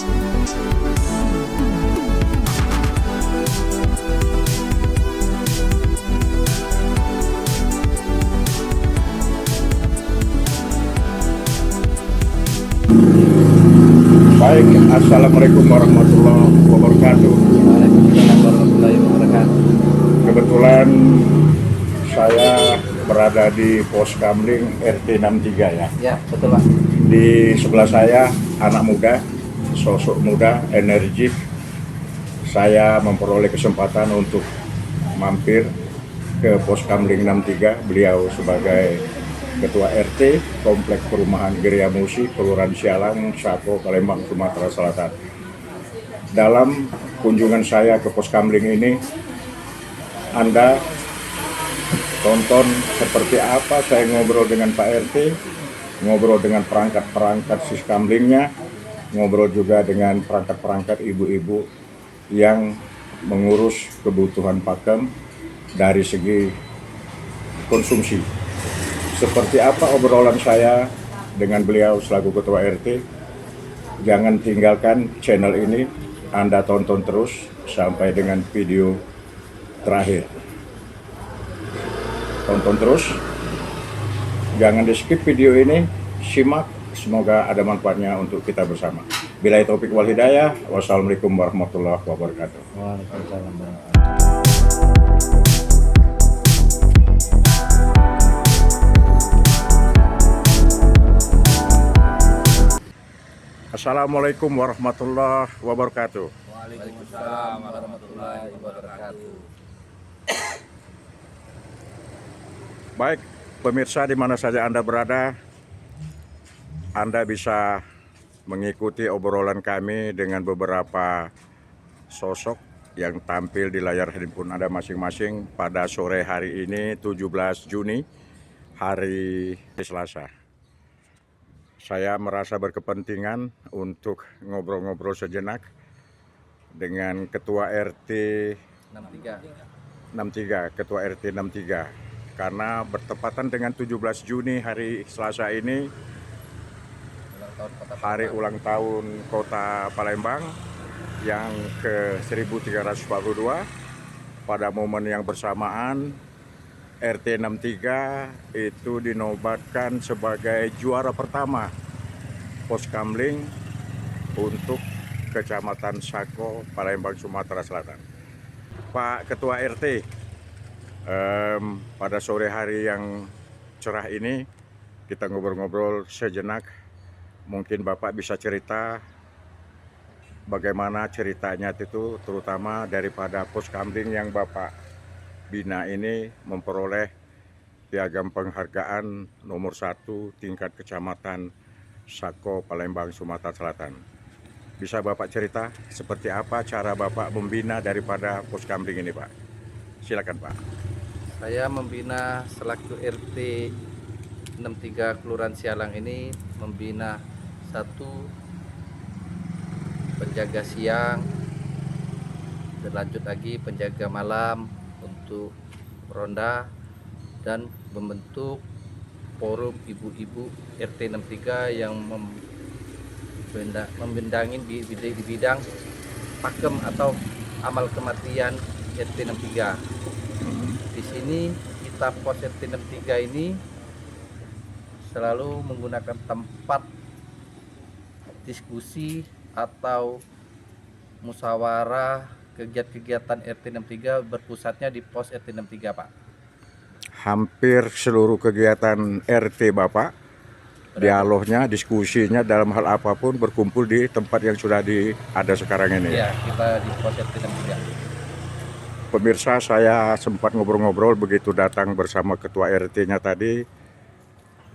Baik, Assalamualaikum warahmatullahi wabarakatuh. Waalaikumsalam warahmatullahi wabarakatuh. Kebetulan saya berada di Pos Kamling RT 63 ya. Ya, betul Pak. Di sebelah saya anak muda, sosok muda, energik. Saya memperoleh kesempatan untuk mampir ke Pos Kamling 63. Beliau sebagai Ketua RT Komplek Perumahan Geria Musi, Kelurahan Sialang, Sako, Palembang, Sumatera Selatan. Dalam kunjungan saya ke Pos Kamling ini, Anda tonton seperti apa saya ngobrol dengan Pak RT, ngobrol dengan perangkat-perangkat Siskamlingnya, ngobrol juga dengan perangkat-perangkat ibu-ibu yang mengurus kebutuhan pakem dari segi konsumsi. Seperti apa obrolan saya dengan beliau selaku Ketua RT? Jangan tinggalkan channel ini, Anda tonton terus sampai dengan video terakhir. Tonton terus, jangan di skip video ini, simak, semoga ada manfaatnya untuk kita bersama. Billahi taufik wal hidayah, wassalamualaikum warahmatullahi wabarakatuh. Waalaikumsalam warahmatullahi wabarakatuh. Assalamualaikum warahmatullahi wabarakatuh. Waalaikumsalam warahmatullahi wabarakatuh. Baik, pemirsa di mana saja Anda berada, Anda bisa mengikuti obrolan kami dengan beberapa sosok yang tampil di layar handphone Anda masing-masing pada sore hari ini 17 Juni, hari Selasa. Saya merasa berkepentingan untuk ngobrol-ngobrol sejenak dengan Ketua RT 63, Ketua RT 63. Karena bertepatan dengan 17 Juni hari Selasa ini, hari ulang tahun Kota Palembang yang ke-1342. Pada momen yang bersamaan, RT 63 itu dinobatkan sebagai juara pertama Pos Kamling untuk Kecamatan Sako, Palembang, Sumatera Selatan. Pak Ketua RT, pada sore hari yang cerah ini kita ngobrol-ngobrol sejenak. Mungkin Bapak bisa cerita bagaimana ceritanya itu, terutama daripada Pos Kamling yang Bapak bina ini memperoleh piagam penghargaan nomor 1 tingkat kecamatan Sako, Palembang, Sumatera Selatan. Bisa Bapak cerita seperti apa cara Bapak membina daripada Pos Kamling ini, Pak? Silakan, Pak. Saya membina selaku RT 63 Kelurahan Sialang ini, membina satu penjaga siang, berlanjut lagi penjaga malam untuk ronda, dan membentuk forum ibu-ibu RT 63 yang membendangi di bidang pakem atau amal kematian RT 63. Di sini kita Pos RT 63 ini selalu menggunakan tempat diskusi atau musyawarah kegiatan RT 63 berpusatnya di Pos RT 63, Pak. Hampir seluruh kegiatan RT Bapak, dialognya, diskusinya dalam hal apapun berkumpul di tempat yang sudah ada sekarang ini. Iya, kita di Pos RT 63. Pemirsa, saya sempat ngobrol-ngobrol begitu datang bersama Ketua RT-nya tadi.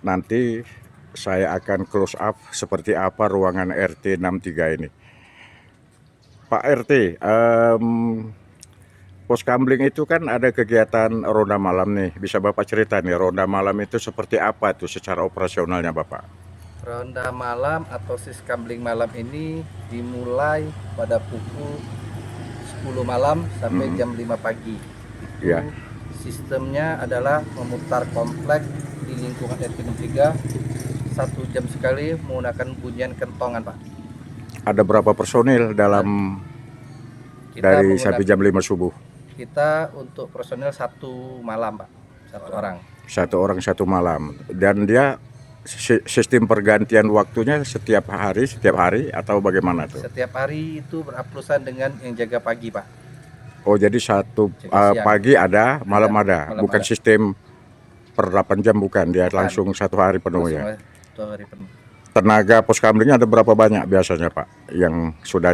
Nanti saya akan close up seperti apa ruangan RT 63 ini. Pak RT, Pos Kamling itu kan ada kegiatan ronda malam nih. Bisa Bapak cerita nih, ronda malam itu seperti apa tuh secara operasionalnya Bapak? Ronda malam atau Siskamling malam ini dimulai pada pukul 10 malam sampai jam 5 pagi. Itu Ya. sistemnya adalah memutar komplek di lingkungan RT 63 1 jam sekali menggunakan bunyian kentongan, Pak. ada berapa personil dalam dari sampai jam 5 subuh? Kita untuk personil 1 malam, Pak. 1 orang. 1 orang 1 malam. Dan dia sistem pergantian waktunya setiap hari atau bagaimana tuh? Setiap hari itu beraplusan dengan yang jaga pagi, Pak. Oh, jadi pagi ada, malam ada. Bukan ada. Sistem per 8 jam bukan, dia langsung 1 hari penuh ya. 1 hari penuh. Tenaga poskamlingnya ada berapa banyak biasanya, Pak, yang sudah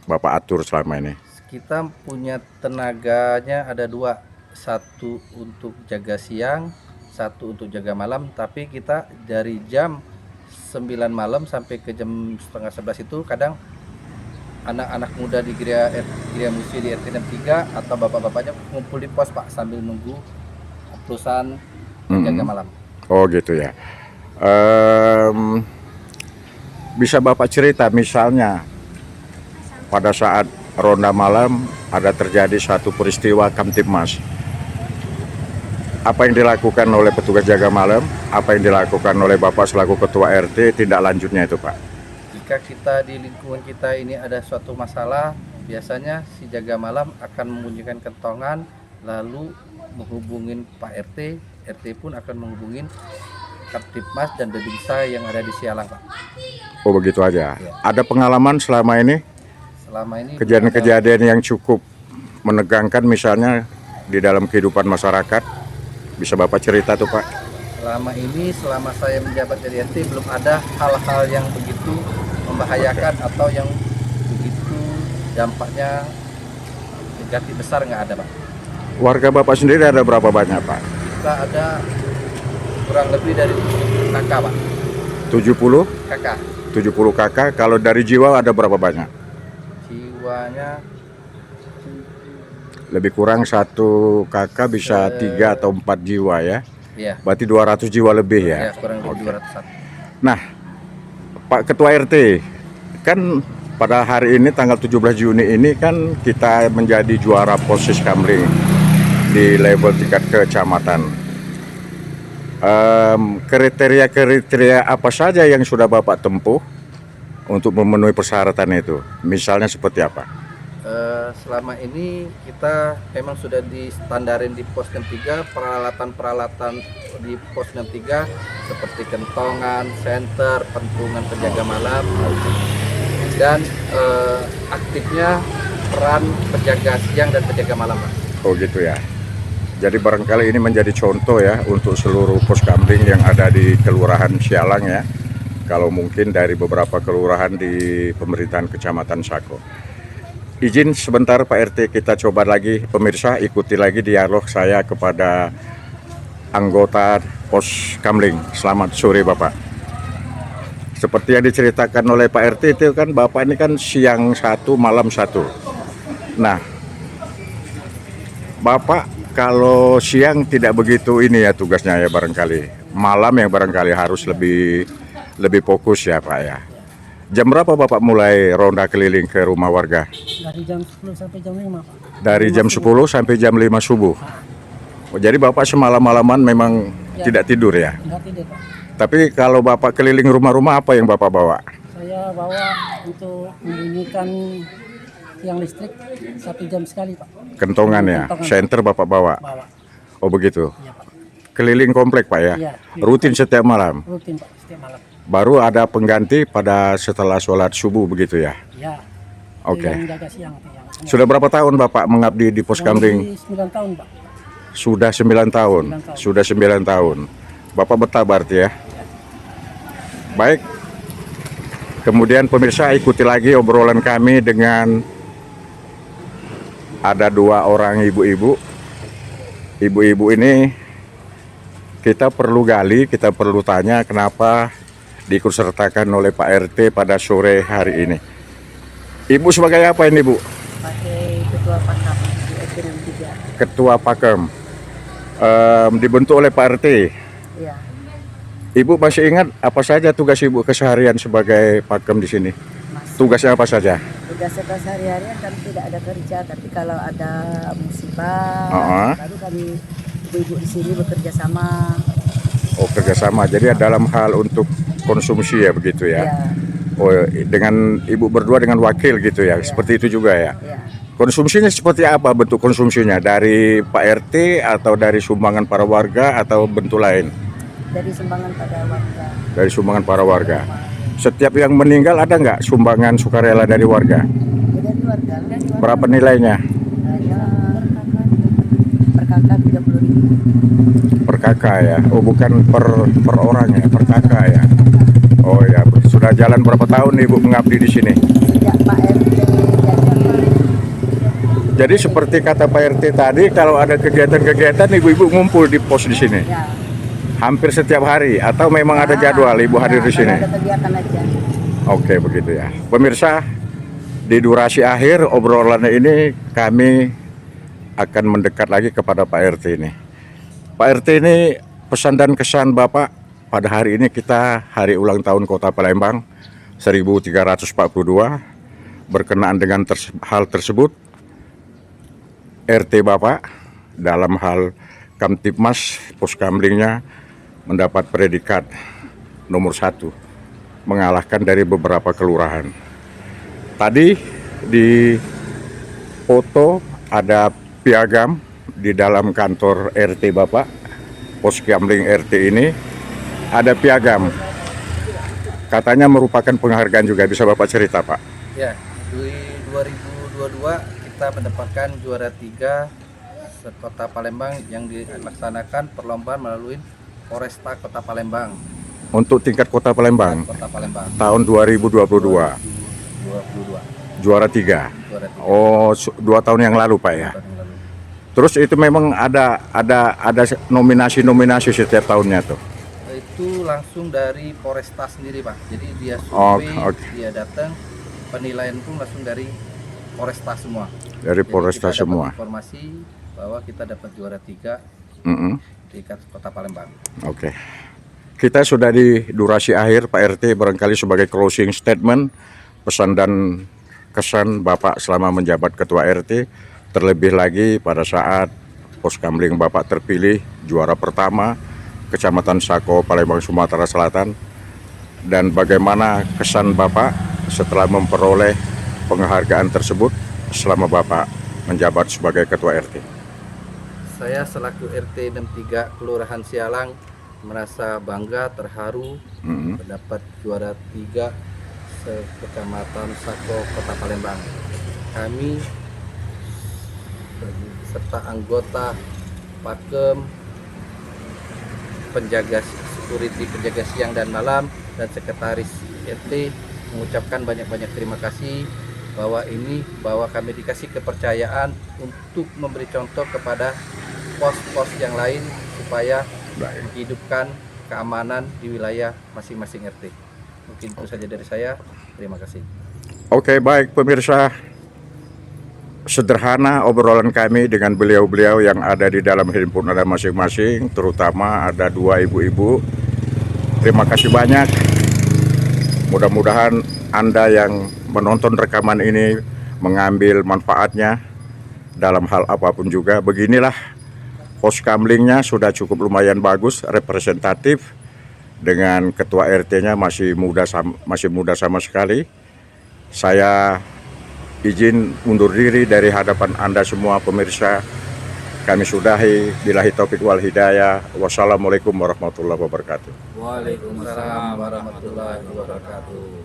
Bapak atur selama ini? Kita punya tenaganya ada 2, 1 untuk jaga siang, 1 untuk jaga malam. Tapi kita dari jam 9 malam sampai ke jam setengah 11 itu kadang anak-anak muda di Gria Musi di RT 63 atau bapak-bapaknya ngumpul di pos, Pak, sambil nunggu aplusan jaga malam. Oh gitu ya. Bisa Bapak cerita misalnya pada saat ronda malam ada terjadi satu peristiwa Kamtibmas. Apa yang dilakukan oleh petugas jaga malam? Apa yang dilakukan oleh Bapak selaku ketua RT tindak lanjutnya itu, Pak? Jika kita di lingkungan kita ini ada suatu masalah, biasanya si jaga malam akan membunyikan kentongan lalu menghubungin Pak RT. RT pun akan menghubungin Kamtibmas dan Babinsa yang ada di Sialang, Pak. Oh begitu aja. Ya. Ada pengalaman selama ini? Selama ini kejadian-kejadian yang cukup menegangkan misalnya di dalam kehidupan masyarakat, bisa Bapak cerita tuh, Pak? Selama saya menjabat jadi RT belum ada hal-hal yang begitu membahayakan atau yang begitu dampaknya negatif besar, nggak ada, Pak. Warga Bapak sendiri ada berapa banyak, Pak? Kita ada kurang lebih dari 70 kakak, Pak. 70? Kakak. 70 kakak. Kalau dari jiwa ada berapa banyak? Jiwanya lebih kurang 1 kakak bisa 3 atau 4 jiwa ya? Iya. Berarti 200 jiwa lebih ya? Iya, kurang lebih 200-an. Nah, Pak Ketua RT, kan pada hari ini tanggal 17 Juni ini kan kita menjadi juara poskamling di level tingkat kecamatan. Kriteria apa saja yang sudah Bapak tempuh untuk memenuhi persyaratan itu? Misalnya seperti apa? Selama ini kita memang sudah distandarin di pos 63, peralatan di pos 63 seperti kentongan, senter, pentungan penjaga malam, dan aktifnya peran penjaga siang dan penjaga malam, Pak. Oh gitu ya. Jadi barangkali ini menjadi contoh ya untuk seluruh poskamling yang ada di Kelurahan Sialang ya. Kalau mungkin dari beberapa kelurahan di pemerintahan Kecamatan Sako. Izin sebentar Pak RT, kita coba lagi pemirsa ikuti lagi dialog saya kepada anggota poskamling. Selamat sore Bapak. Seperti yang diceritakan oleh Pak RT itu kan Bapak ini kan siang 1 malam 1. Nah, Bapak kalau siang tidak begitu ini ya tugasnya ya barangkali. Malam yang barangkali harus lebih fokus ya Pak ya. Jam berapa Bapak mulai ronda keliling ke rumah warga? Dari jam 10 sampai jam 5, Pak. Dari jam 10 sampai jam 5 subuh. Oh, jadi Bapak semalam-malaman memang tidak tidur ya? Enggak tidur, Pak. Tapi kalau Bapak keliling rumah-rumah apa yang Bapak bawa? Saya bawa untuk membunyikan tiang listrik 1 jam sekali, Pak. Kentongan ya? Senter Bapak bawa? Bawa. Oh begitu? Iya, Pak. Keliling komplek Pak ya? Iya. Rutin setiap malam? Rutin Pak, setiap malam. Baru ada pengganti pada setelah sholat subuh begitu ya? Iya. Oke. Yang jaga siang. Sudah berapa tahun Bapak mengabdi di poskamling? 9 tahun Pak. Sudah 9 tahun? 9 tahun. Sudah 9 tahun. Bapak betah berarti ya? Baik. Kemudian pemirsa ikuti lagi obrolan kami dengan ada 2 orang ibu-ibu. Ibu-ibu ini kita perlu gali, kita perlu tanya kenapa diikutsertakan oleh Pak RT pada sore hari ini. Ibu sebagai apa ini Bu? Sebagai ketua Pakem di RT 63. Ketua Pakem. Dibentuk oleh Pak RT. Iya. Ibu masih ingat apa saja tugas Ibu keseharian sebagai Pakem di sini? Masih. Tugasnya apa saja? Tugas sehari-harian kan tidak ada kerja, tapi kalau ada musibah, baru kami ibu-ibu di sini bekerja sama. Oh kerjasama, jadi dalam hal untuk konsumsi ya begitu ya? Ya. Oh, dengan ibu berdua dengan wakil gitu ya, seperti itu juga ya. Ya, Konsumsinya seperti apa bentuk konsumsinya? Dari Pak RT atau dari sumbangan para warga atau bentuk lain? dari sumbangan pada warga. Dari sumbangan para warga. Setiap yang meninggal ada nggak sumbangan sukarela dari warga? Ya, dari warga. Berapa nilainya? Hanya per kakak 30.000. Per kakak ya? Oh bukan per orang ya, per kakak ya? Oh ya, sudah jalan berapa tahun Ibu mengabdi di sini? Sejak Pak RT Jadi seperti kata Pak RT tadi, kalau ada kegiatan-kegiatan ibu-ibu ngumpul di pos di sini? ya. Hampir setiap hari atau memang ada jadwal ibu hadir di sini? Ada kegiatan aja. Oke begitu ya. Pemirsa, di durasi akhir obrolan ini kami akan mendekat lagi kepada Pak RT ini. Pak RT ini pesan dan kesan Bapak pada hari ini kita hari ulang tahun Kota Palembang 1342 berkenaan dengan hal tersebut. RT Bapak dalam hal Kamtibmas Poskamlingnya mendapat predikat nomor 1, mengalahkan dari beberapa kelurahan. Tadi di foto ada piagam di dalam kantor RT Bapak, Poskamling RT ini ada piagam. Katanya merupakan penghargaan juga, bisa Bapak cerita Pak? Ya, di 2022 kita mendapatkan juara 3 Kota Palembang yang dilaksanakan perlombaan melalui Polresta Kota Palembang. Untuk tingkat Kota Palembang Kota Palembang tahun 2022 2022 juara 3. juara 3 Oh, 2 tahun yang lalu Pak ya. tahun yang lalu. Terus itu memang ada nominasi setiap tahunnya tuh. Itu langsung dari Polresta sendiri Pak. Jadi dia Oh, survei, oke. dia datang, penilaian pun langsung dari Polresta semua. Dari Jadi Polresta kita dapat semua. informasi bahwa kita dapat juara 3 Mm-mm. di Kota Palembang. Oke. Kita sudah di durasi akhir Pak RT, barangkali sebagai closing statement pesan dan kesan Bapak selama menjabat Ketua RT, terlebih lagi pada saat Poskamling Bapak terpilih juara pertama Kecamatan Sako Palembang Sumatera Selatan, dan bagaimana kesan Bapak setelah memperoleh penghargaan tersebut selama Bapak menjabat sebagai Ketua RT. Saya selaku RT 63 Kelurahan Sialang merasa bangga, terharu Mm-mm. mendapat juara 3 Kecamatan Sako Kota Palembang. Kami serta anggota Pakem, penjaga security, penjaga siang dan malam, dan sekretaris RT mengucapkan banyak-banyak terima kasih bahwa kami dikasih kepercayaan untuk memberi contoh kepada pos-pos yang lain supaya Baik. menghidupkan keamanan di wilayah masing-masing RT. Mungkin itu saja dari saya. Terima kasih. Oke, baik pemirsa. Sederhana obrolan kami dengan beliau-beliau yang ada di dalam handphone Anda masing-masing, terutama ada 2 ibu-ibu. Terima kasih banyak. Mudah-mudahan Anda yang menonton rekaman ini mengambil manfaatnya dalam hal apapun juga. Beginilah Poskamlingnya sudah cukup lumayan bagus, representatif, dengan ketua RT-nya masih muda sama sekali. Saya izin undur diri dari hadapan Anda semua pemirsa. Kami sudahi, billahi taufik wal hidayah. Wassalamualaikum warahmatullahi wabarakatuh. Waalaikumsalam warahmatullahi wabarakatuh.